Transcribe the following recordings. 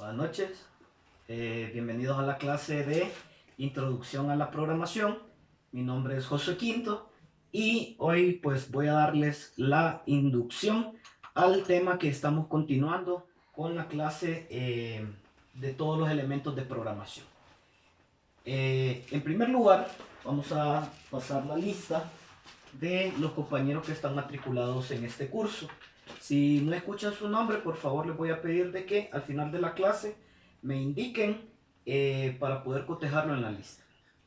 Buenas noches, bienvenidos a la clase de Introducción a la Programación. Mi nombre es José Quinto y hoy pues voy a darles la inducción al tema que estamos continuando con la clase de todos los elementos de programación. En primer lugar, vamos a pasar la lista de los compañeros que están matriculados en este curso. Si no escuchan su nombre, por favor les voy a pedir de que al final de la clase me indiquen para poder cotejarlo en la lista.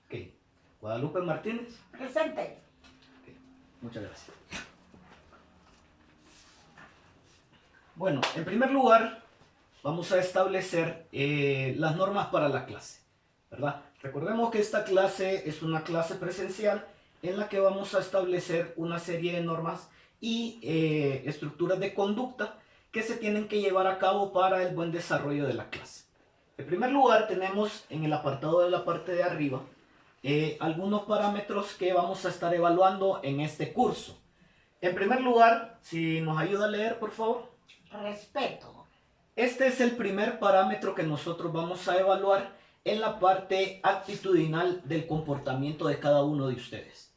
Okay. Guadalupe Martínez. Presente. Okay. Muchas gracias. Bueno, en primer lugar vamos a establecer las normas para la clase, ¿verdad? Recordemos que esta clase es una clase presencial en la que vamos a establecer una serie de normas y estructuras de conducta que se tienen que llevar a cabo para el buen desarrollo de la clase. En primer lugar, tenemos en el apartado de la parte de arriba algunos parámetros que vamos a estar evaluando en este curso. En primer lugar, si nos ayuda a leer, por favor. Respeto. Este es el primer parámetro que nosotros vamos a evaluar en la parte actitudinal del comportamiento de cada uno de ustedes.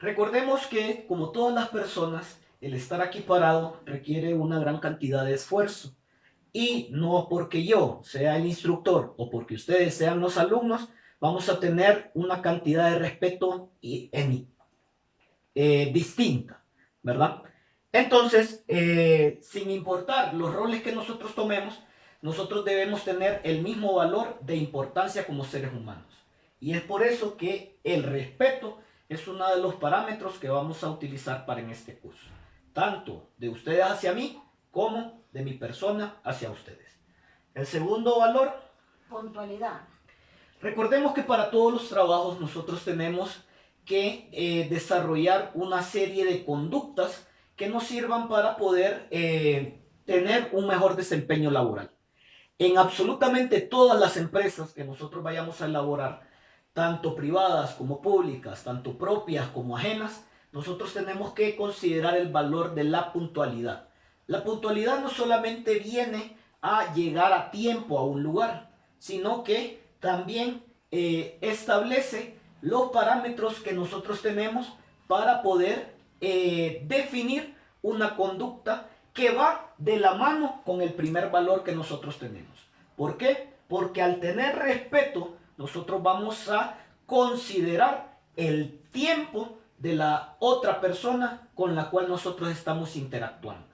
Recordemos que, como todas las personas, el estar aquí parado requiere una gran cantidad de esfuerzo. Y no porque yo sea el instructor o porque ustedes sean los alumnos, vamos a tener una cantidad de respeto distinta, ¿verdad? Entonces, sin importar los roles que nosotros tomemos, nosotros debemos tener el mismo valor de importancia como seres humanos. Y es por eso que el respeto es uno de los parámetros que vamos a utilizar para en este curso. Tanto de ustedes hacia mí, como de mi persona hacia ustedes. El segundo valor. Puntualidad. Recordemos que para todos los trabajos nosotros tenemos que desarrollar una serie de conductas que nos sirvan para poder tener un mejor desempeño laboral. En absolutamente todas las empresas que nosotros vayamos a elaborar, tanto privadas como públicas, tanto propias como ajenas, nosotros tenemos que considerar el valor de la puntualidad. La puntualidad no solamente viene a llegar a tiempo a un lugar, sino que también establece los parámetros que nosotros tenemos para poder definir una conducta que va de la mano con el primer valor que nosotros tenemos. ¿Por qué? Porque al tener respeto, nosotros vamos a considerar el tiempo de la otra persona con la cual nosotros estamos interactuando.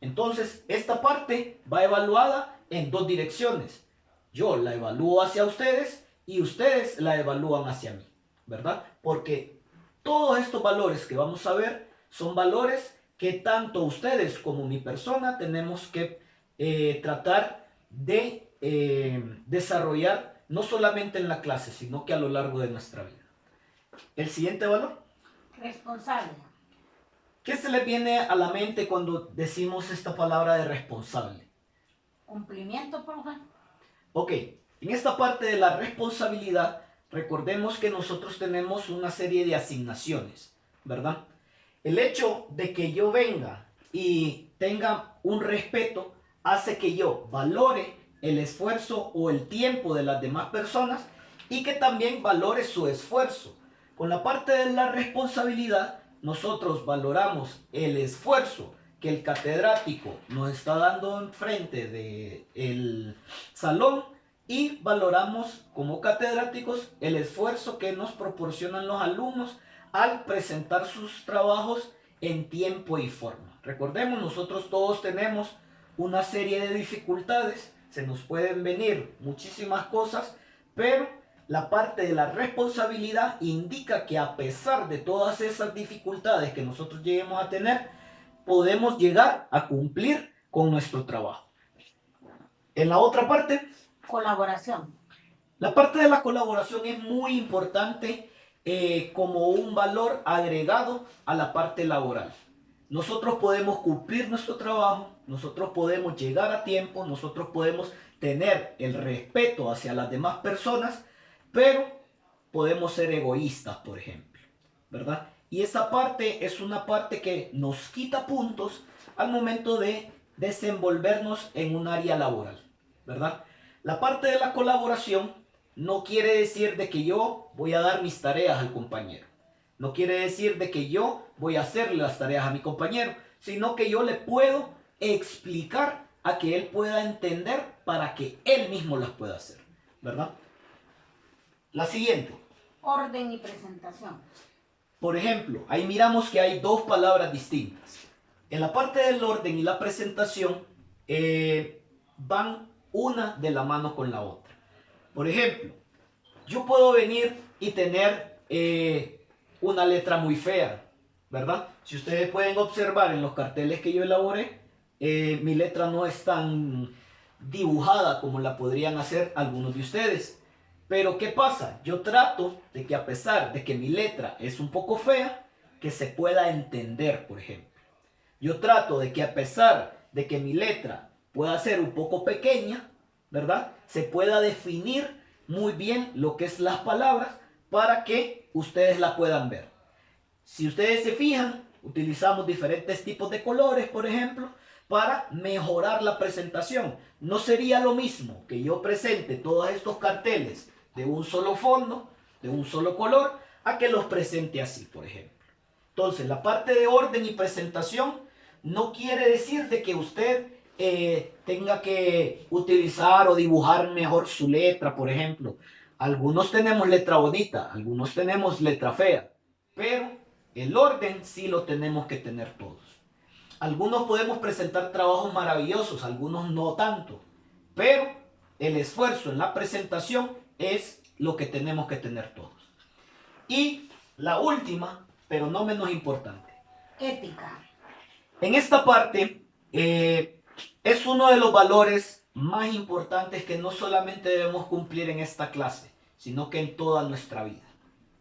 Entonces, esta parte va evaluada en dos direcciones. Yo la evalúo hacia ustedes y ustedes la evalúan hacia mí, ¿verdad? Porque todos estos valores que vamos a ver son valores que tanto ustedes como mi persona tenemos que tratar de desarrollar no solamente en la clase, sino que a lo largo de nuestra vida. El siguiente valor. Responsable. ¿Qué se les viene a la mente cuando decimos esta palabra de responsable? Cumplimiento, profe. Ok, en esta parte de la responsabilidad, recordemos que nosotros tenemos una serie de asignaciones, ¿verdad? El hecho de que yo venga y tenga un respeto hace que yo valore el esfuerzo o el tiempo de las demás personas y que también valore su esfuerzo. Con la parte de la responsabilidad, nosotros valoramos el esfuerzo que el catedrático nos está dando enfrente del salón y valoramos como catedráticos el esfuerzo que nos proporcionan los alumnos al presentar sus trabajos en tiempo y forma. Recordemos, nosotros todos tenemos una serie de dificultades, se nos pueden venir muchísimas cosas, pero la parte de la responsabilidad indica que a pesar de todas esas dificultades que nosotros lleguemos a tener, podemos llegar a cumplir con nuestro trabajo. En la otra parte, colaboración. La parte de la colaboración es muy importante como un valor agregado a la parte laboral. Nosotros podemos cumplir nuestro trabajo, nosotros podemos llegar a tiempo, nosotros podemos tener el respeto hacia las demás personas, pero podemos ser egoístas, por ejemplo, ¿verdad? Y esa parte es una parte que nos quita puntos al momento de desenvolvernos en un área laboral. ¿verdad? La parte de la colaboración no quiere decir de que yo voy a dar mis tareas al compañero. No quiere decir de que yo voy a hacerle las tareas a mi compañero, sino que yo le puedo explicar a que él pueda entender para que él mismo las pueda hacer, ¿verdad? La siguiente. Orden y presentación. Por ejemplo, ahí miramos que hay dos palabras distintas. En la parte del orden y la presentación van una de la mano con la otra. Por ejemplo, yo puedo venir y tener una letra muy fea, ¿verdad? Si ustedes pueden observar en los carteles que yo elaboré, mi letra no es tan dibujada como la podrían hacer algunos de ustedes. Pero ¿qué pasa? Yo trato de que a pesar de que mi letra es un poco fea, que se pueda entender, por ejemplo. Yo trato de que a pesar de que mi letra pueda ser un poco pequeña, ¿verdad? Se pueda definir muy bien lo que es las palabras para que ustedes la puedan ver. Si ustedes se fijan, utilizamos diferentes tipos de colores, por ejemplo, para mejorar la presentación. No sería lo mismo que yo presente todos estos carteles de un solo fondo, de un solo color, a que los presente así, por ejemplo. Entonces, la parte de orden y presentación no quiere decir de que usted tenga que utilizar o dibujar mejor su letra, por ejemplo. Algunos tenemos letra bonita, algunos tenemos letra fea, pero el orden sí lo tenemos que tener todos. Algunos podemos presentar trabajos maravillosos, algunos no tanto, pero el esfuerzo en la presentación es lo que tenemos que tener todos. Y la última, pero no menos importante. Ética. En esta parte es uno de los valores más importantes que no solamente debemos cumplir en esta clase, sino que en toda nuestra vida,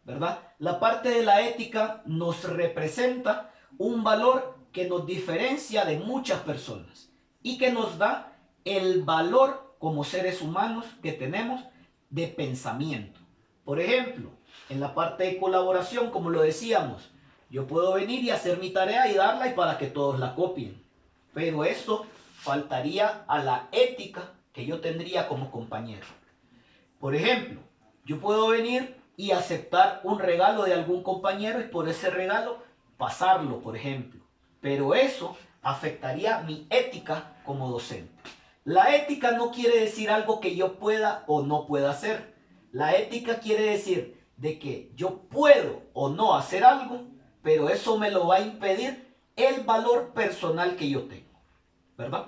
¿verdad? La parte de la ética nos representa un valor que nos diferencia de muchas personas y que nos da el valor como seres humanos que tenemos de pensamiento. Por ejemplo, en la parte de colaboración, como lo decíamos, yo puedo venir y hacer mi tarea y darla y para que todos la copien. Pero eso faltaría a la ética que yo tendría como compañero. Por ejemplo, yo puedo venir y aceptar un regalo de algún compañero y por ese regalo pasarlo, por ejemplo. Pero eso afectaría mi ética como docente. La ética no quiere decir algo que yo pueda o no pueda hacer. La ética quiere decir de que yo puedo o no hacer algo, pero eso me lo va a impedir el valor personal que yo tengo, ¿verdad?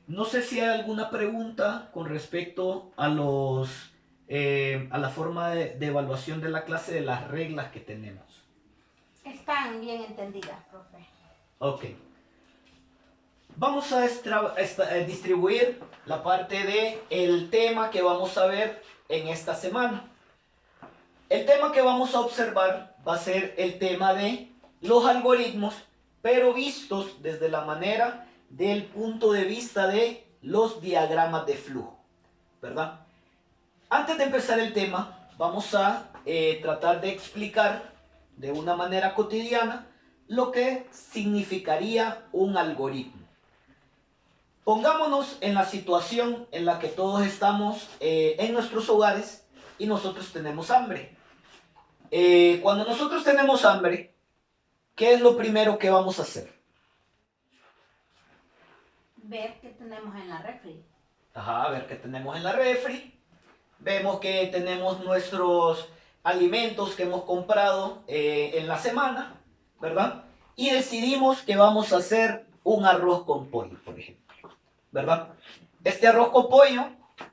No sé si hay alguna pregunta con respecto a a la forma de evaluación de la clase, de las reglas que tenemos. Están bien entendidas, profe. Ok. Vamos a distribuir la parte del tema que vamos a ver en esta semana. El tema que vamos a observar va a ser el tema de los algoritmos, pero vistos desde la manera del punto de vista de los diagramas de flujo, ¿verdad? Antes de empezar el tema, vamos a tratar de explicar de una manera cotidiana lo que significaría un algoritmo. Pongámonos en la situación en la que todos estamos en nuestros hogares y nosotros tenemos hambre. Cuando nosotros tenemos hambre, ¿qué es lo primero que vamos a hacer? Ver qué tenemos en la refri. Ajá, a ver qué tenemos en la refri. Vemos que tenemos nuestros alimentos que hemos comprado en la semana, ¿verdad? Y decidimos que vamos a hacer un arroz con pollo, por ejemplo, ¿verdad? Este arroz con pollo,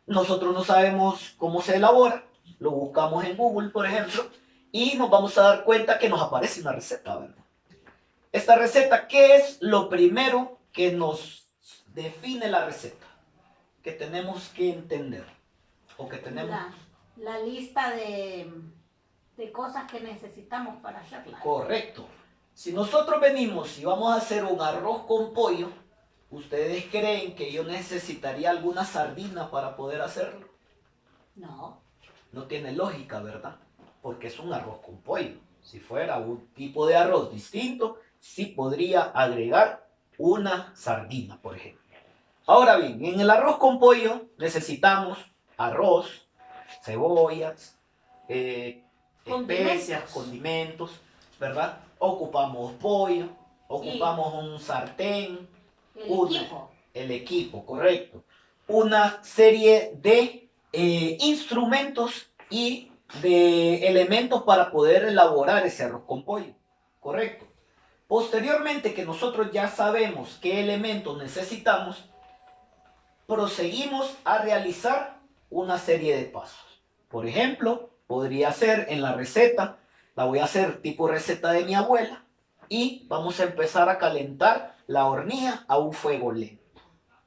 nosotros no sabemos cómo se elabora, lo buscamos en Google, por ejemplo, y nos vamos a dar cuenta que nos aparece una receta, ¿verdad? Esta receta, ¿qué es lo primero que nos define la receta? Que tenemos que entender. O que tenemos... La lista de cosas que necesitamos para hacerla. Correcto. Si nosotros venimos y vamos a hacer un arroz con pollo, ¿ustedes creen que yo necesitaría alguna sardina para poder hacerlo? No. No tiene lógica, ¿verdad? Porque es un arroz con pollo. Si fuera un tipo de arroz distinto, sí podría agregar una sardina, por ejemplo. Ahora bien, en el arroz con pollo necesitamos arroz, cebollas, especias, condimentos, ¿verdad? Ocupamos pollo, ocupamos un sartén, el equipo, correcto. Una serie de instrumentos y de elementos para poder elaborar ese arroz con pollo, correcto. Posteriormente que nosotros ya sabemos qué elementos necesitamos, proseguimos a realizar una serie de pasos. Por ejemplo, podría ser en la receta, la voy a hacer tipo receta de mi abuela, y vamos a empezar a calentar la hornilla a un fuego lento,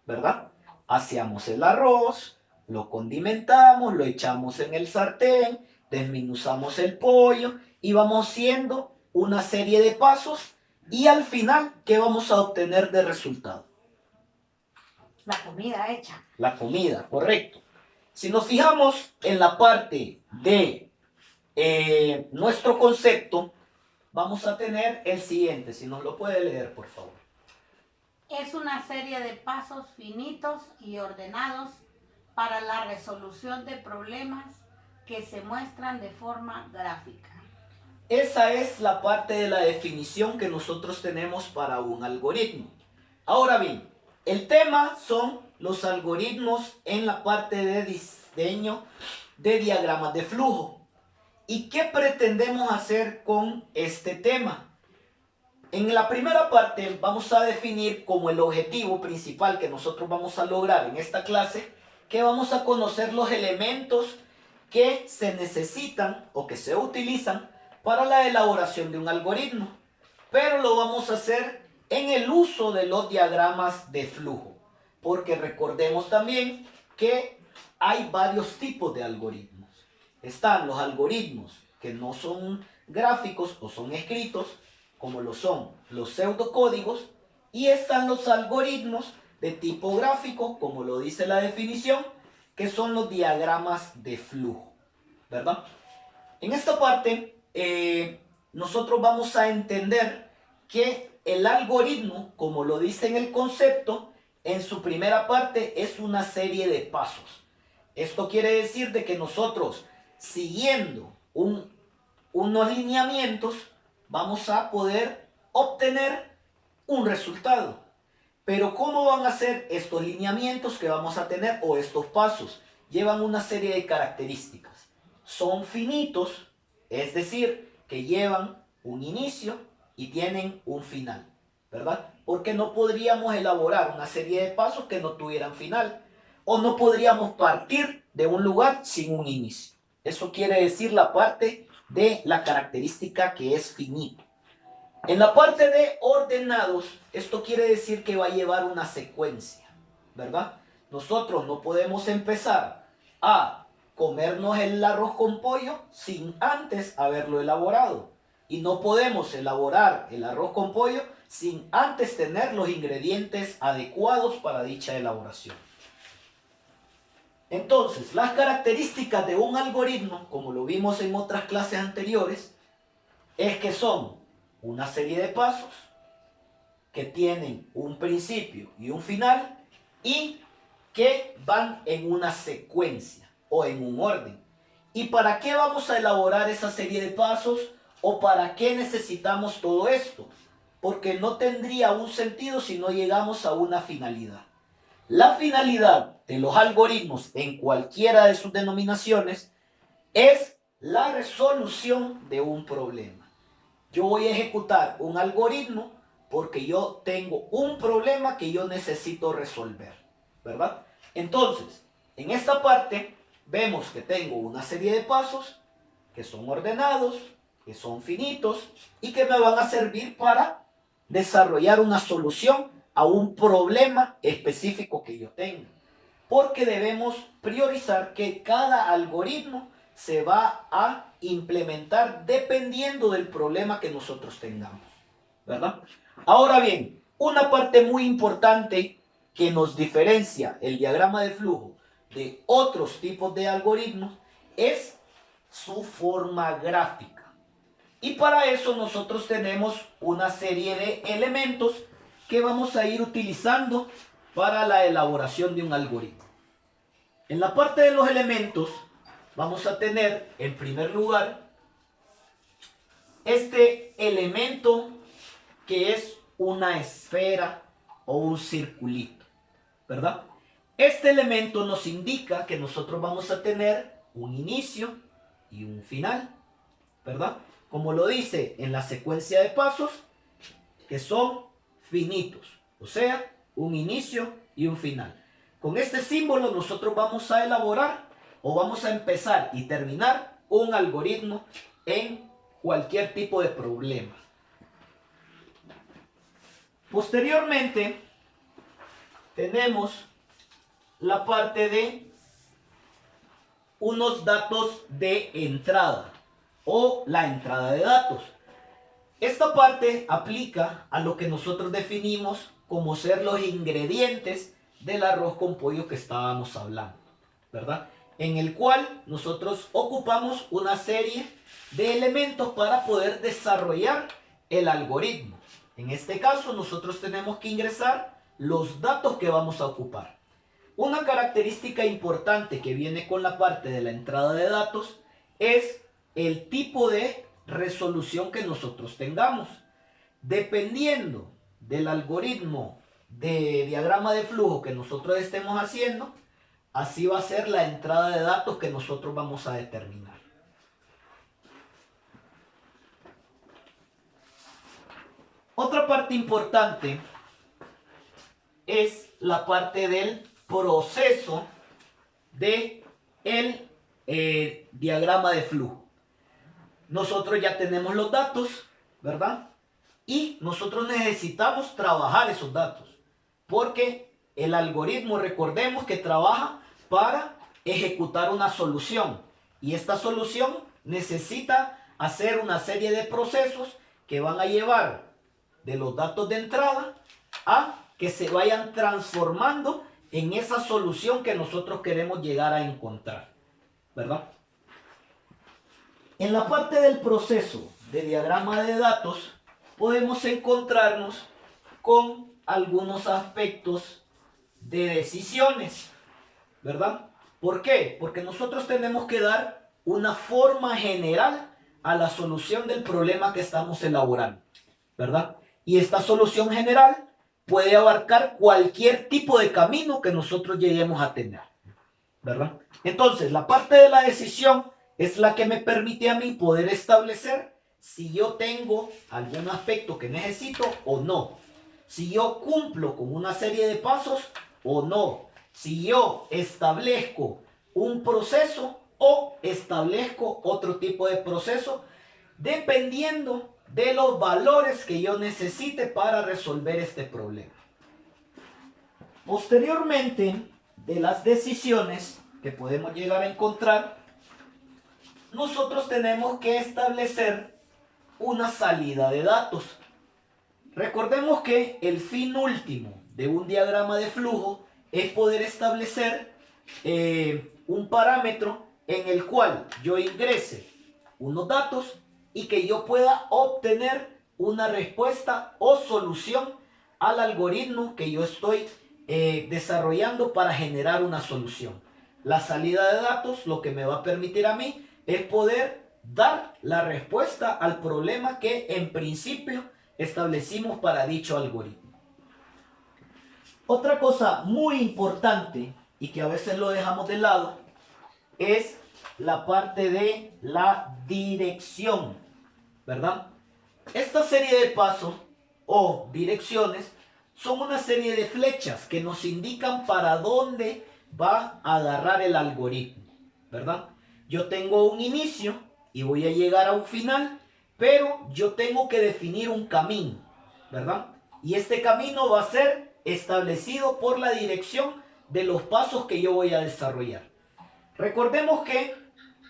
¿verdad? Hacemos el arroz, lo condimentamos, lo echamos en el sartén, desmenuzamos el pollo y vamos haciendo una serie de pasos, y al final, ¿qué vamos a obtener de resultado? La comida hecha. La comida, correcto. Si nos fijamos en la parte de nuestro concepto, vamos a tener el siguiente. Si nos lo puede leer, por favor. Es una serie de pasos finitos y ordenados para la resolución de problemas que se muestran de forma gráfica. Esa es la parte de la definición que nosotros tenemos para un algoritmo. Ahora bien, el tema son los algoritmos en la parte de diseño de diagramas de flujo. ¿Y qué pretendemos hacer con este tema? En la primera parte vamos a definir como el objetivo principal que nosotros vamos a lograr en esta clase, que vamos a conocer los elementos que se necesitan o que se utilizan para la elaboración de un algoritmo. Pero lo vamos a hacer en el uso de los diagramas de flujo, porque recordemos también que hay varios tipos de algoritmos. Están los algoritmos que no son gráficos o son escritos, como lo son los pseudocódigos, y están los algoritmos de tipo gráfico, como lo dice la definición, que son los diagramas de flujo, ¿verdad? En esta parte, nosotros vamos a entender que el algoritmo, como lo dice en el concepto, en su primera parte es una serie de pasos. Esto quiere decir de que nosotros, siguiendo unos lineamientos, vamos a poder obtener un resultado. Pero ¿cómo van a ser estos lineamientos que vamos a tener o estos pasos? Llevan una serie de características. Son finitos, es decir, que llevan un inicio y tienen un final, ¿verdad? Porque no podríamos elaborar una serie de pasos que no tuvieran final, o no podríamos partir de un lugar sin un inicio. Eso quiere decir la parte de la característica que es finito. En la parte de ordenados, esto quiere decir que va a llevar una secuencia, ¿verdad? Nosotros no podemos empezar a comernos el arroz con pollo sin antes haberlo elaborado. Y no podemos elaborar el arroz con pollo sin antes tener los ingredientes adecuados para dicha elaboración. Entonces, las características de un algoritmo, como lo vimos en otras clases anteriores, es que son una serie de pasos que tienen un principio y un final y que van en una secuencia o en un orden. ¿Y para qué vamos a elaborar esa serie de pasos o para qué necesitamos todo esto? Porque no tendría un sentido si no llegamos a una finalidad. La finalidad de los algoritmos en cualquiera de sus denominaciones es la resolución de un problema. Yo voy a ejecutar un algoritmo porque yo tengo un problema que yo necesito resolver, ¿verdad? Entonces, en esta parte vemos que tengo una serie de pasos que son ordenados, que son finitos y que me van a servir para desarrollar una solución a un problema específico que yo tenga. Porque debemos priorizar que cada algoritmo se va a implementar dependiendo del problema que nosotros tengamos, ¿verdad? Ahora bien, una parte muy importante que nos diferencia el diagrama de flujo de otros tipos de algoritmos es su forma gráfica. Y para eso nosotros tenemos una serie de elementos que vamos a ir utilizando para la elaboración de un algoritmo. En la parte de los elementos vamos a tener en primer lugar este elemento que es una esfera o un circulito, ¿verdad? Este elemento nos indica que nosotros vamos a tener un inicio y un final, ¿verdad? Como lo dice en la secuencia de pasos, que son finitos, o sea, un inicio y un final. Con este símbolo nosotros vamos a elaborar o vamos a empezar y terminar un algoritmo en cualquier tipo de problema. Posteriormente tenemos la parte de unos datos de entrada o la entrada de datos. Esta parte aplica a lo que nosotros definimos como ser los ingredientes del arroz con pollo que estábamos hablando, ¿verdad? En el cual nosotros ocupamos una serie de elementos para poder desarrollar el algoritmo. En este caso nosotros tenemos que ingresar los datos que vamos a ocupar. Una característica importante que viene con la parte de la entrada de datos es el tipo de resolución que nosotros tengamos. Dependiendo del algoritmo de diagrama de flujo que nosotros estemos haciendo, así va a ser la entrada de datos que nosotros vamos a determinar. Otra parte importante es la parte del proceso de el diagrama de flujo. Nosotros ya tenemos los datos, ¿verdad? Y nosotros necesitamos trabajar esos datos, porque el algoritmo, recordemos que trabaja para ejecutar una solución, y esta solución necesita hacer una serie de procesos que van a llevar de los datos de entrada a que se vayan transformando en esa solución que nosotros queremos llegar a encontrar, ¿verdad? En la parte del proceso de diagrama de datos podemos encontrarnos con algunos aspectos de decisiones, ¿verdad? ¿Por qué? Porque nosotros tenemos que dar una forma general a la solución del problema que estamos elaborando, ¿verdad? Y esta solución general puede abarcar cualquier tipo de camino que nosotros lleguemos a tener, ¿verdad? Entonces, la parte de la decisión es la que me permite a mí poder establecer si yo tengo algún aspecto que necesito o no, si yo cumplo con una serie de pasos o no, si yo establezco un proceso o establezco otro tipo de proceso, dependiendo de los valores que yo necesite para resolver este problema. Posteriormente de las decisiones que podemos llegar a encontrar, nosotros tenemos que establecer una salida de datos. Recordemos que el fin último de un diagrama de flujo es poder establecer un parámetro en el cual yo ingrese unos datos y que yo pueda obtener una respuesta o solución al algoritmo que yo estoy desarrollando para generar una solución. La salida de datos lo que me va a permitir a mí es poder dar la respuesta al problema que en principio establecimos para dicho algoritmo. Otra cosa muy importante y que a veces lo dejamos de lado es la parte de la dirección, ¿verdad? Esta serie de pasos o direcciones son una serie de flechas que nos indican para dónde va a agarrar el algoritmo, ¿verdad? Yo tengo un inicio y voy a llegar a un final, pero yo tengo que definir un camino, ¿verdad? Y este camino va a ser establecido por la dirección de los pasos que yo voy a desarrollar. Recordemos que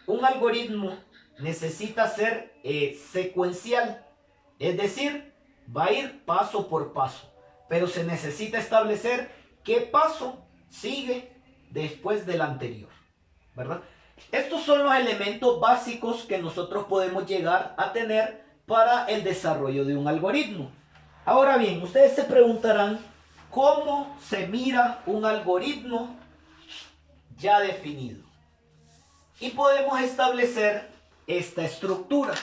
un algoritmo necesita ser secuencial, es decir, va a ir paso por paso, pero se necesita establecer qué paso sigue después del anterior, ¿verdad? Estos son los elementos básicos que nosotros podemos llegar a tener para el desarrollo de un algoritmo. Ahora bien, ustedes se preguntarán ¿Cómo se mira un algoritmo ya definido? Y podemos establecer esta estructura.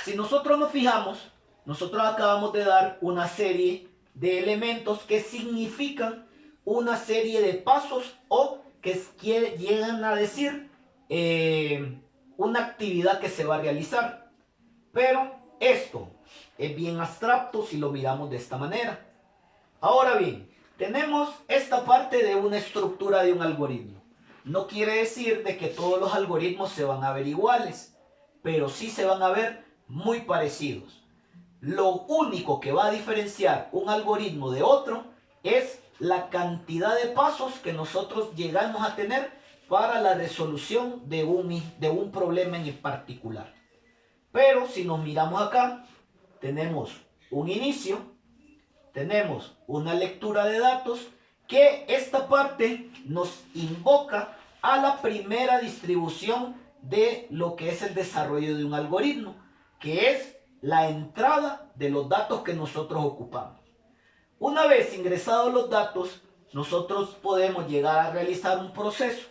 Si nosotros nos fijamos, nosotros acabamos de dar una serie de elementos que significan una serie de pasos o que llegan a decir una actividad que se va a realizar. Pero esto es bien abstracto si lo miramos de esta manera. Ahora bien, tenemos esta parte de una estructura de un algoritmo. No quiere decir de que todos los algoritmos se van a ver iguales, pero sí se van a ver muy parecidos. Lo único que va a diferenciar un algoritmo de otro es la cantidad de pasos que nosotros llegamos a tener para la resolución de un problema en particular. Pero si nos miramos acá, tenemos un inicio, tenemos una lectura de datos, que esta parte nos invoca a la primera distribución de lo que es el desarrollo de un algoritmo, que es la entrada de los datos que nosotros ocupamos. Una vez ingresados los datos, nosotros podemos llegar a realizar un proceso.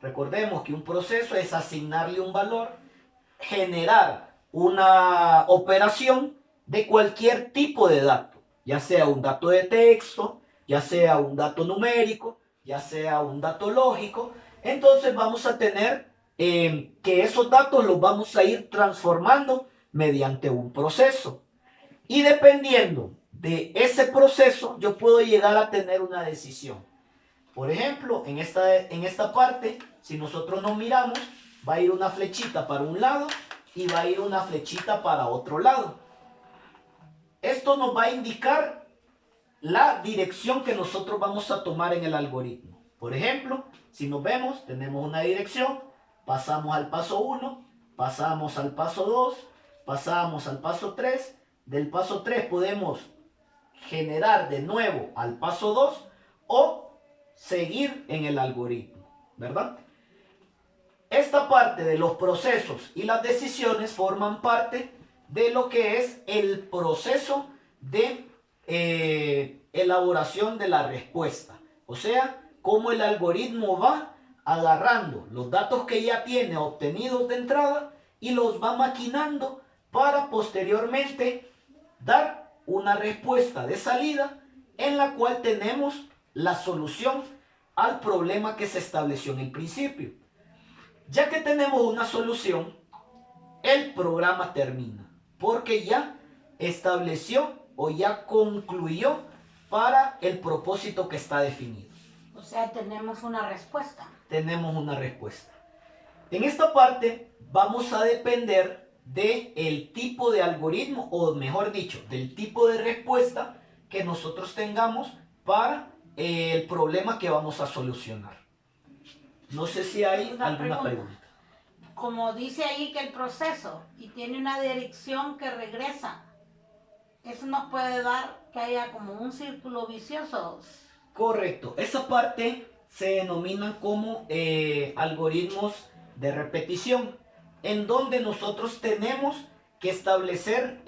Recordemos que un proceso es asignarle un valor, generar una operación de cualquier tipo de dato, ya sea un dato de texto, ya sea un dato numérico, ya sea un dato lógico. Entonces vamos a tener que esos datos los vamos a ir transformando mediante un proceso. Y dependiendo de ese proceso, yo puedo llegar a tener una decisión. Por ejemplo, en esta parte, si nosotros nos miramos, va a ir una flechita para un lado y va a ir una flechita para otro lado. Esto nos va a indicar la dirección que nosotros vamos a tomar en el algoritmo. Por ejemplo, si nos vemos, tenemos una dirección, pasamos al paso 1, pasamos al paso 2, pasamos al paso 3, del paso 3 podemos generar de nuevo al paso 2 o seguir en el algoritmo, ¿verdad? Esta parte de los procesos y las decisiones forman parte de lo que es el proceso de elaboración de la respuesta. O sea, cómo el algoritmo va agarrando los datos que ya tiene obtenidos de entrada y los va maquinando para posteriormente dar una respuesta de salida en la cual tenemos la solución al problema que se estableció en el principio. Ya que tenemos una solución, el programa termina, porque ya estableció o ya concluyó para el propósito que está definido. O sea, tenemos una respuesta. Tenemos una respuesta. En esta parte vamos a depender del tipo de algoritmo, o mejor dicho, del tipo de respuesta que nosotros tengamos para el problema que vamos a solucionar. No sé si hay alguna pregunta. Como dice ahí que el proceso y tiene una dirección que regresa, eso nos puede dar que haya como un círculo vicioso. Correcto. Esa parte se denomina como algoritmos de repetición, en donde nosotros tenemos que establecer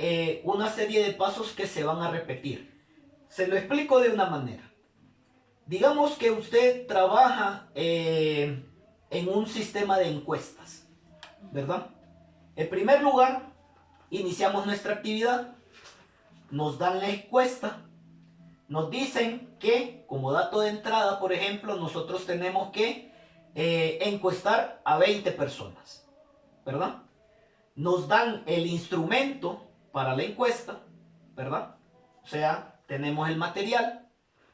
una serie de pasos que se van a repetir. Se lo explico de una manera. Digamos que usted trabaja en un sistema de encuestas, ¿verdad? En primer lugar, iniciamos nuestra actividad, nos dan la encuesta, nos dicen que como dato de entrada, por ejemplo, nosotros tenemos que encuestar a 20 personas, ¿verdad? Nos dan el instrumento para la encuesta, ¿verdad? O sea, tenemos el material,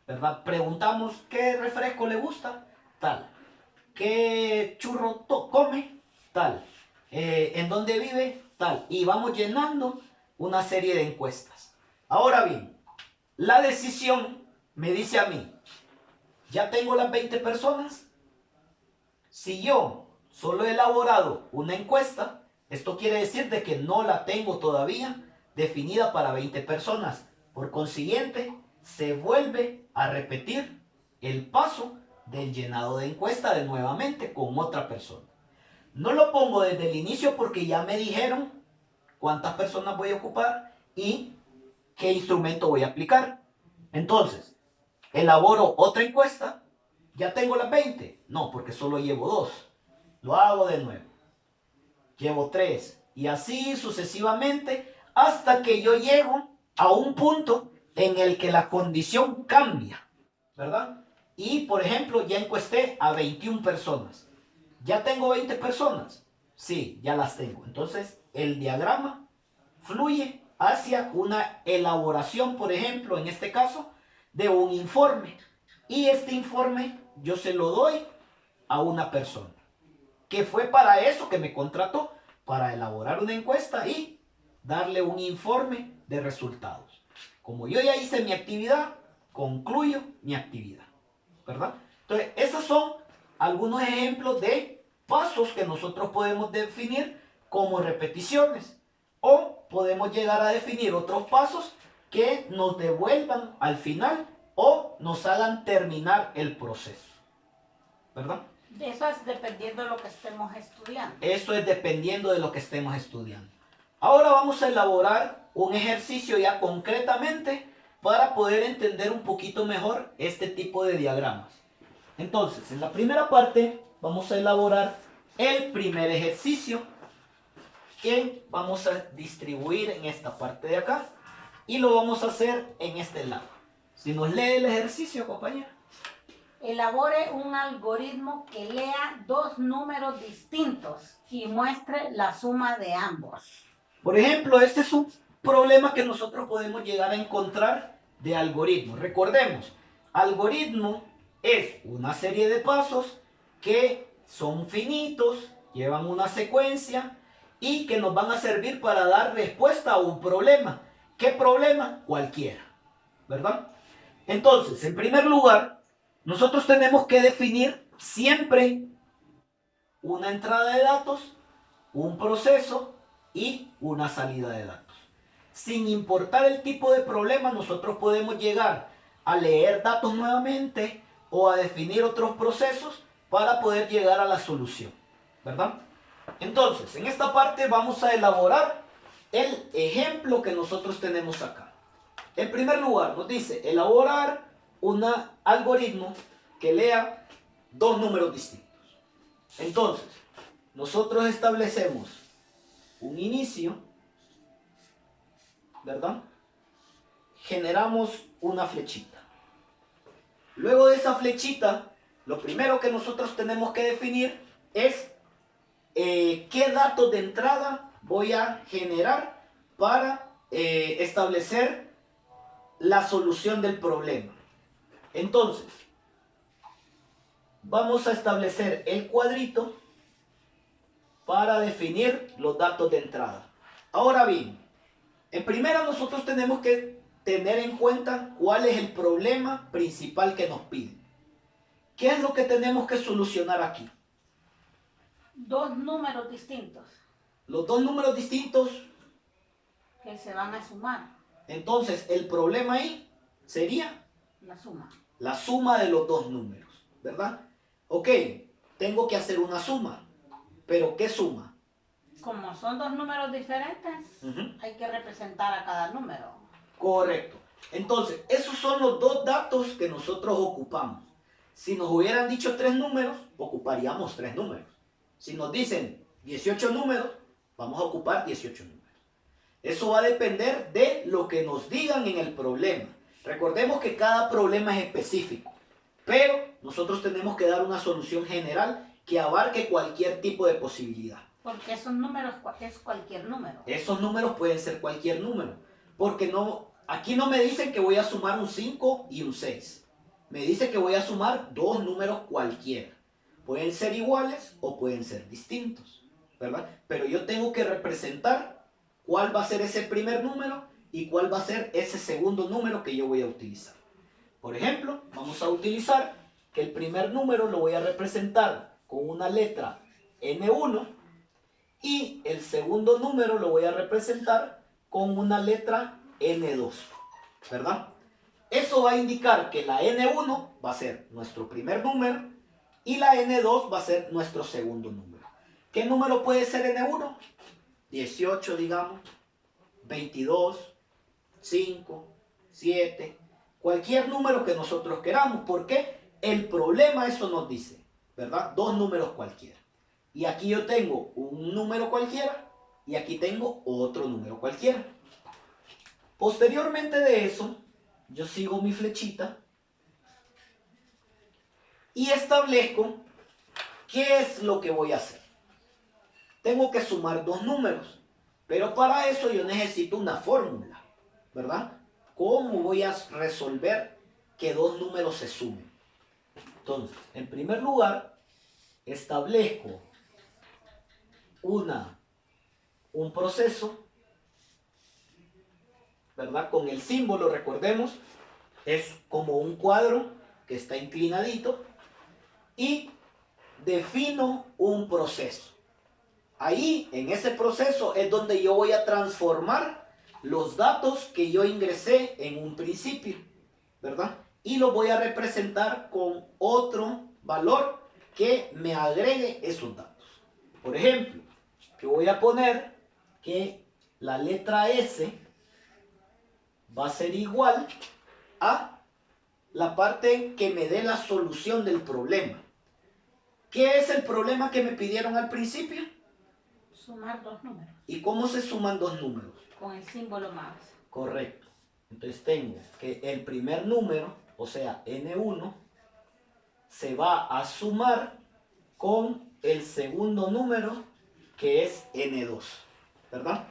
¿verdad? Preguntamos qué refresco le gusta, tal. ¿Qué churro come? Tal. ¿En dónde vive? Tal. Y vamos llenando una serie de encuestas. Ahora bien, la decisión me dice a mí, ¿ya tengo las 20 personas? Si yo solo he elaborado una encuesta, esto quiere decir de que no la tengo todavía definida para 20 personas. Por consiguiente, se vuelve a repetir el paso del llenado de encuesta de nuevamente con otra persona. No lo pongo desde el inicio porque ya me dijeron cuántas personas voy a ocupar y qué instrumento voy a aplicar. Entonces, elaboro otra encuesta, ya tengo las 20. No, porque solo llevo 2. Lo hago de nuevo. Llevo 3. Y así sucesivamente hasta que yo llego a un punto en el que la condición cambia, ¿verdad? Y, por ejemplo, ya encuesté a 21 personas. ¿Ya tengo 20 personas? Sí, ya las tengo. Entonces, el diagrama fluye hacia una elaboración, por ejemplo, en este caso, de un informe. Y este informe yo se lo doy a una persona, que fue para eso que me contrató, para elaborar una encuesta y darle un informe de resultados. Como yo ya hice mi actividad, concluyo mi actividad, ¿verdad? Entonces, esos son algunos ejemplos de pasos que nosotros podemos definir como repeticiones, o podemos llegar a definir otros pasos que nos devuelvan al final o nos hagan terminar el proceso, ¿verdad? Eso es dependiendo de lo que estemos estudiando. Eso es dependiendo de lo que estemos estudiando. Ahora vamos a elaborar un ejercicio ya concretamente para poder entender un poquito mejor este tipo de diagramas. Entonces, en la primera parte vamos a elaborar el primer ejercicio que vamos a distribuir en esta parte de acá y lo vamos a hacer en este lado. Si nos lee el ejercicio, compañera. Elabore un algoritmo que lea 2 números distintos y muestre la suma de ambos. Por ejemplo, este es un problema que nosotros podemos llegar a encontrar de algoritmo. Recordemos, algoritmo es una serie de pasos que son finitos, llevan una secuencia y que nos van a servir para dar respuesta a un problema. ¿Qué problema? Cualquiera, ¿verdad? Entonces, en primer lugar, nosotros tenemos que definir siempre una entrada de datos, un proceso y una salida de datos. Sin importar el tipo de problema, nosotros podemos llegar a leer datos nuevamente o a definir otros procesos para poder llegar a la solución, ¿verdad? Entonces, en esta parte vamos a elaborar el ejemplo que nosotros tenemos acá. En primer lugar, nos dice elaborar un algoritmo que lea 2 números distintos. Entonces, nosotros establecemos un inicio, ¿verdad? Generamos una flechita. Luego de esa flechita, lo primero que nosotros tenemos que definir es qué datos de entrada voy a generar para establecer la solución del problema. Entonces, vamos a establecer el cuadrito para definir los datos de entrada. Ahora bien, en primera nosotros tenemos que tener en cuenta cuál es el problema principal que nos piden. ¿Qué es lo que tenemos que solucionar aquí? 2 números distintos. Los 2 números distintos. Que se van a sumar. Entonces, el problema ahí sería la suma. La suma de los 2 números, ¿verdad? Ok, tengo que hacer una suma. ¿Pero qué suma? Como son 2 números diferentes, hay que representar a cada número. Correcto. Entonces, esos son los 2 datos que nosotros ocupamos. Si nos hubieran dicho 3 números, ocuparíamos 3 números. Si nos dicen 18 números, vamos a ocupar 18 números. Eso va a depender de lo que nos digan en el problema. Recordemos que cada problema es específico, pero nosotros tenemos que dar una solución general que abarque cualquier tipo de posibilidad. Porque esos números es cualquier número. Esos números pueden ser cualquier número, porque no, aquí no me dicen que voy a sumar un 5 y un 6. Me dice que voy a sumar 2 números cualquiera. Pueden ser iguales o pueden ser distintos, ¿verdad? Pero yo tengo que representar cuál va a ser ese primer número y cuál va a ser ese segundo número que yo voy a utilizar. Por ejemplo, vamos a utilizar que el primer número lo voy a representar con una letra N1 y el segundo número lo voy a representar con una letra N2, ¿verdad? Eso va a indicar que la N1 va a ser nuestro primer número y la N2 va a ser nuestro segundo número. ¿Qué número puede ser N1? 18, digamos, 22, 5, 7, Cualquier número que nosotros queramos, porque el problema eso nos dice, ¿verdad? Dos números cualquiera. Y aquí yo tengo un número cualquiera y aquí tengo otro número cualquiera. Posteriormente de eso, yo sigo mi flechita y establezco qué es lo que voy a hacer. Tengo que sumar dos números, pero para eso yo necesito una fórmula, ¿verdad? ¿Cómo voy a resolver que dos números se sumen? Entonces, en primer lugar, establezco un proceso, ¿verdad? Con el símbolo, recordemos, es como un cuadro que está inclinadito y defino un proceso. Ahí, en ese proceso, es donde yo voy a transformar los datos que yo ingresé en un principio, ¿verdad? Y lo voy a representar con otro valor que me agregue esos datos. Por ejemplo, yo voy a poner que la letra S va a ser igual a la parte que me dé la solución del problema. ¿Qué es el problema que me pidieron al principio? Sumar dos números. ¿Y cómo se suman dos números? Con el símbolo más. Correcto. Entonces tengo que el primer número, o sea, N1, se va a sumar con el segundo número, que es N2, ¿verdad?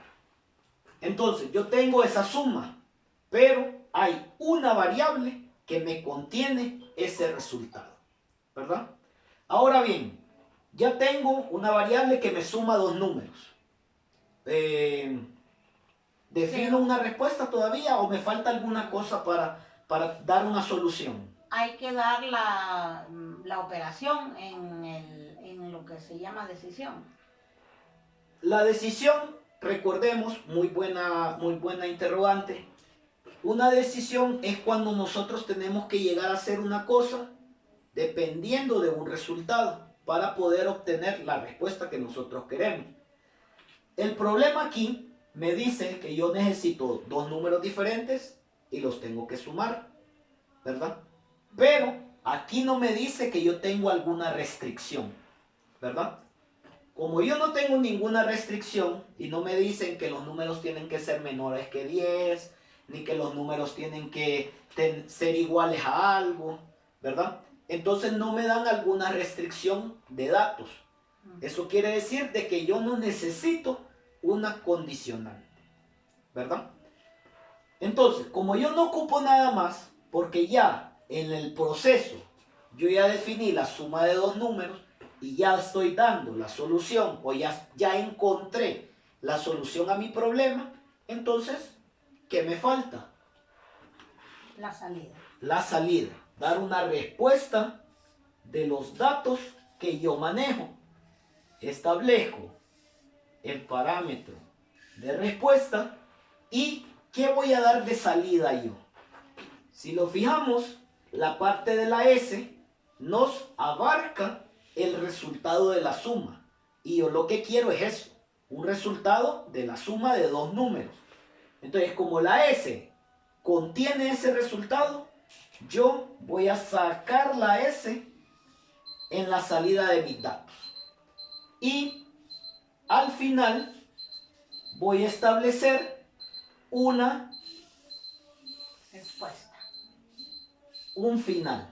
Entonces, yo tengo esa suma, pero hay una variable que me contiene ese resultado, ¿verdad? Ahora bien, ya tengo una variable que me suma dos números. ¿Defino una respuesta todavía o me falta alguna cosa para dar una solución? Hay que dar la operación en lo que se llama decisión. La decisión, recordemos, muy buena interrogante. Una decisión es cuando nosotros tenemos que llegar a hacer una cosa dependiendo de un resultado para poder obtener la respuesta que nosotros queremos. El problema aquí me dice que yo necesito dos números diferentes y los tengo que sumar, ¿verdad? Pero aquí no me dice que yo tengo alguna restricción, ¿verdad? Como yo no tengo ninguna restricción y no me dicen que los números tienen que ser menores que 10, ni que los números tienen que ser iguales a algo, ¿verdad? Entonces no me dan alguna restricción de datos. Eso quiere decir de que yo no necesito una condicionante, ¿verdad? Entonces, como yo no ocupo nada más, porque ya en el proceso yo ya definí la suma de dos números y ya estoy dando la solución o ya encontré la solución a mi problema, entonces, ¿qué me falta? La salida. La salida, dar una respuesta de los datos que yo manejo. Establezco el parámetro de respuesta y ¿qué voy a dar de salida yo? Si lo fijamos, la parte de la S nos abarca el resultado de la suma. Y yo lo que quiero es eso, un resultado de la suma de dos números. Entonces, como la S contiene ese resultado, yo voy a sacar la S en la salida de mis datos. Y al final voy a establecer una respuesta, un final,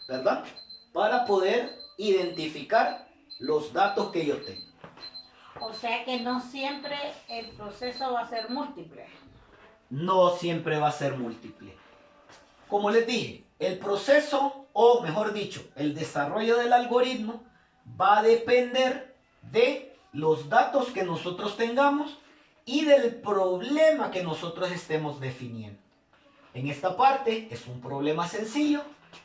¿verdad? Para poder identificar los datos que yo tengo. O sea que no siempre el proceso va a ser múltiple. No siempre va a ser múltiple. Como les dije, el proceso, o mejor dicho, el desarrollo del algoritmo va a depender de los datos que nosotros tengamos y del problema que nosotros estemos definiendo. En esta parte es un problema sencillo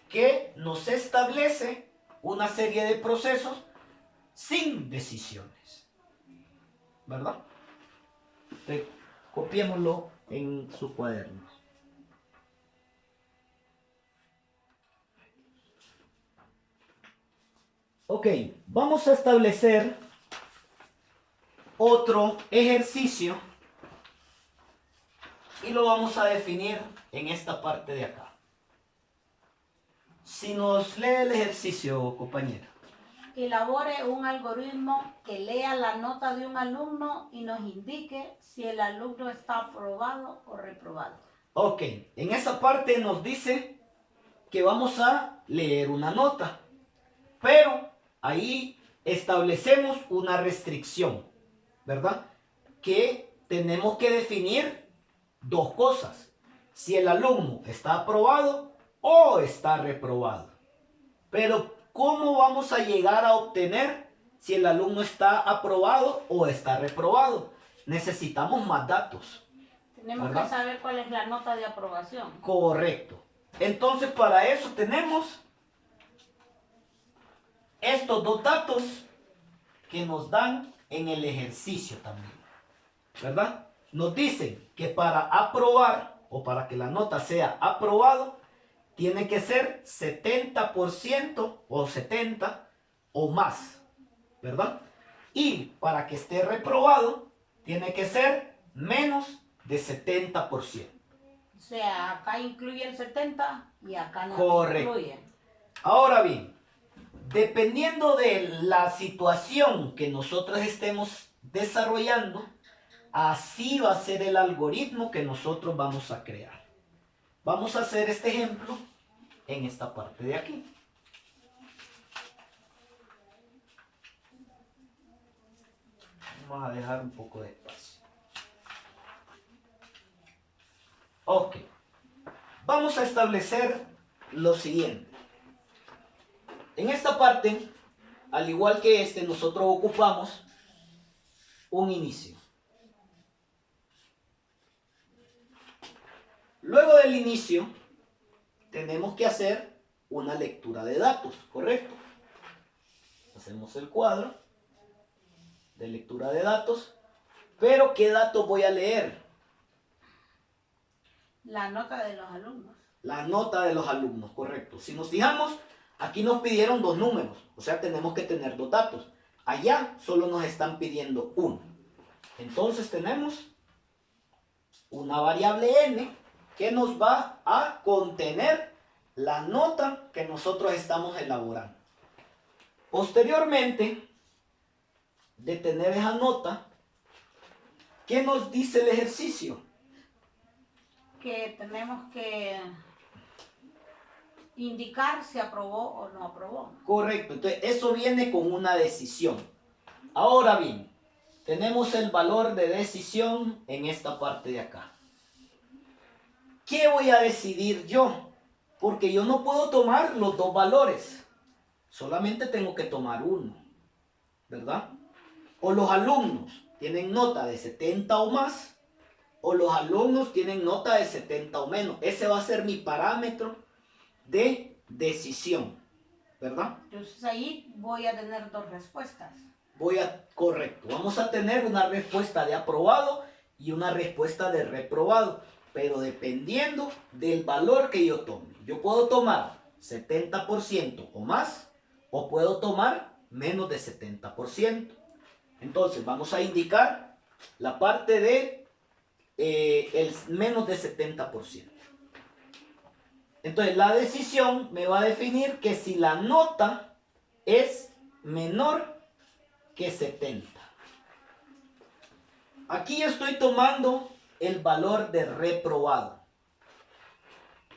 que nos establece una serie de procesos sin decisiones, ¿verdad? Entonces, copiémoslo en sus cuadernos. Ok, vamos a establecer otro ejercicio y lo vamos a definir en esta parte de acá. Si nos lee el ejercicio, compañera. Elabore un algoritmo que lea la nota de un alumno y nos indique si el alumno está aprobado o reprobado. Ok, en esa parte nos dice que vamos a leer una nota, pero ahí establecemos una restricción, ¿verdad? Que tenemos que definir dos cosas: si el alumno está aprobado o está reprobado. Pero ¿cómo vamos a llegar a obtener si el alumno está aprobado o está reprobado? Necesitamos más datos. Tenemos ¿verdad? que saber cuál es la nota de aprobación. Correcto. Entonces, para eso tenemos estos dos datos que nos dan en el ejercicio también, ¿verdad? Nos dicen que para aprobar o para que la nota sea aprobado, tiene que ser 70% o 70 o más, ¿verdad? Y para que esté reprobado, tiene que ser menos de 70%. O sea, acá incluye el 70 y acá no Correcto. incluye. Ahora bien, dependiendo de la situación que nosotros estemos desarrollando, así va a ser el algoritmo que nosotros vamos a crear. Vamos a hacer este ejemplo en esta parte de aquí. Vamos a dejar un poco de espacio. Ok. Vamos a establecer lo siguiente. En esta parte, al igual que nosotros ocupamos un inicio. Luego del inicio, tenemos que hacer una lectura de datos, ¿correcto? Hacemos el cuadro de lectura de datos, pero ¿qué datos voy a leer? La nota de los alumnos. La nota de los alumnos, correcto. Si nos fijamos, aquí nos pidieron dos números, o sea, tenemos que tener dos datos. Allá solo nos están pidiendo uno. Entonces tenemos una variable n que nos va a contener la nota que nosotros estamos elaborando. Posteriormente de tener esa nota, ¿qué nos dice el ejercicio? Que tenemos que indicar si aprobó o no aprobó. Correcto, entonces eso viene con una decisión. Ahora bien, tenemos el valor de decisión en esta parte de acá. ¿Qué voy a decidir yo? Porque yo no puedo tomar los dos valores. Solamente tengo que tomar uno, ¿verdad? O los alumnos tienen nota de 70 o más, o los alumnos tienen nota de 70 o menos. Ese va a ser mi parámetro de decisión, ¿verdad? Entonces ahí voy a tener dos respuestas. Correcto, vamos a tener una respuesta de aprobado y una respuesta de reprobado, pero dependiendo del valor que yo tome. Yo puedo tomar 70% o más, o puedo tomar menos de 70%. Entonces vamos a indicar la parte de el menos de 70%. Entonces la decisión me va a definir que si la nota es menor que 70. Aquí estoy tomando el valor de reprobado.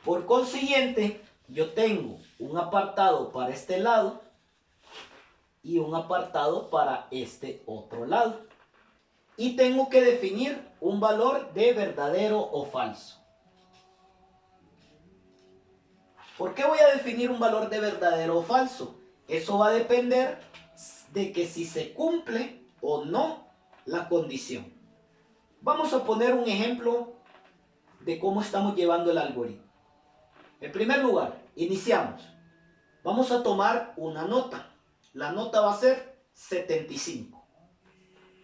Por consiguiente, yo tengo un apartado para este lado y un apartado para este otro lado. Y tengo que definir un valor de verdadero o falso. ¿Por qué voy a definir un valor de verdadero o falso? Eso va a depender de que si se cumple o no la condición. Vamos a poner un ejemplo de cómo estamos llevando el algoritmo. En primer lugar, iniciamos. Vamos a tomar una nota. La nota va a ser 75.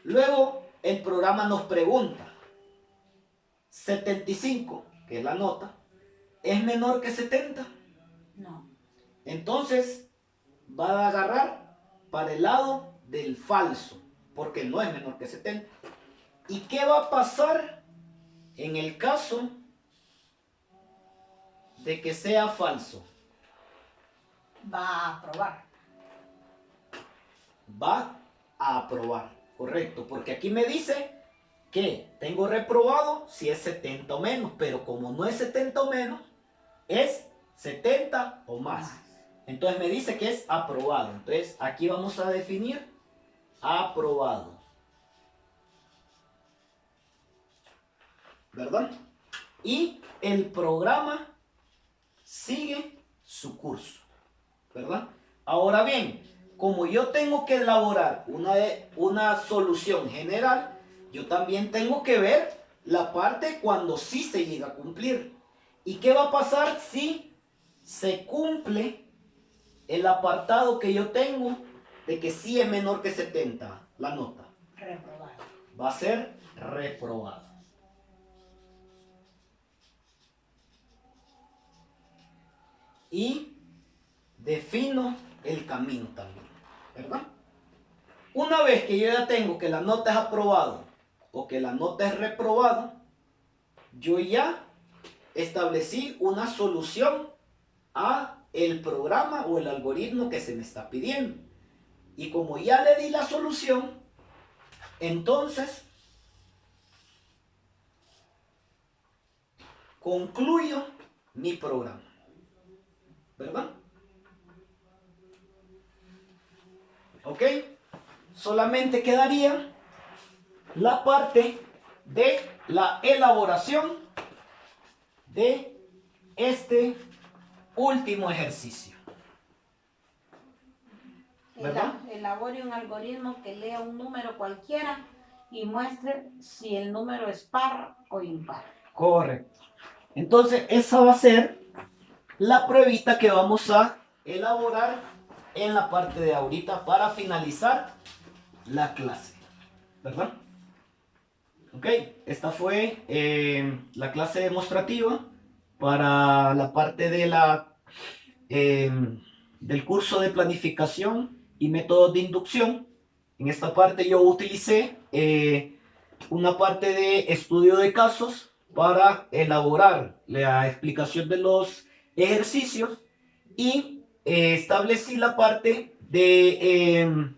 Luego el programa nos pregunta, 75, que es la nota, ¿es menor que 70? No. Entonces va a agarrar para el lado del falso, porque no es menor que 70. ¿Y qué va a pasar en el caso de que sea falso? Va a aprobar. Va a aprobar, correcto, porque aquí me dice que tengo reprobado si es 70 o menos, pero como no es 70 o menos, es 70 o más. Entonces me dice que es aprobado. Entonces aquí vamos a definir aprobado, ¿verdad? Y el programa sigue su curso, ¿verdad? Ahora bien, como yo tengo que elaborar una solución general, yo también tengo que ver la parte cuando sí se llega a cumplir. ¿Y qué va a pasar si se cumple el apartado que yo tengo de que sí es menor que 70, la nota? Reprobado. Va a ser reprobado. Y defino el camino también, ¿verdad? Una vez que yo ya tengo que la nota es aprobado o que la nota es reprobado, yo ya establecí una solución a el programa o el algoritmo que se me está pidiendo. Y como ya le di la solución, entonces concluyo mi programa, ¿verdad? ¿Ok? Solamente quedaría la parte de la elaboración de este último ejercicio, ¿verdad? Elabore un algoritmo que lea un número cualquiera y muestre si el número es par o impar. Correcto. Entonces esa va a ser la pruebita que vamos a elaborar en la parte de ahorita para finalizar la clase, ¿verdad? Ok, esta fue la clase demostrativa para la parte de del curso de planificación y métodos de inducción. En esta parte yo utilicé una parte de estudio de casos para elaborar la explicación de los ejercicios y establecí la parte de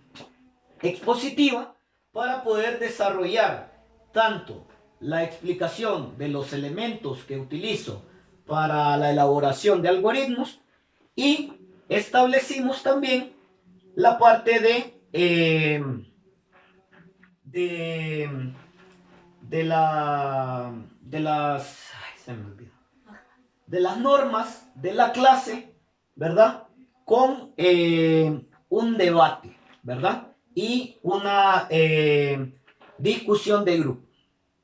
expositiva para poder desarrollar tanto la explicación de los elementos que utilizo para la elaboración de algoritmos y establecimos también la parte de las normas de la clase, ¿verdad? Con un debate, ¿verdad? Y una discusión de grupo,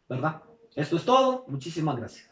¿verdad? Esto es todo. Muchísimas gracias.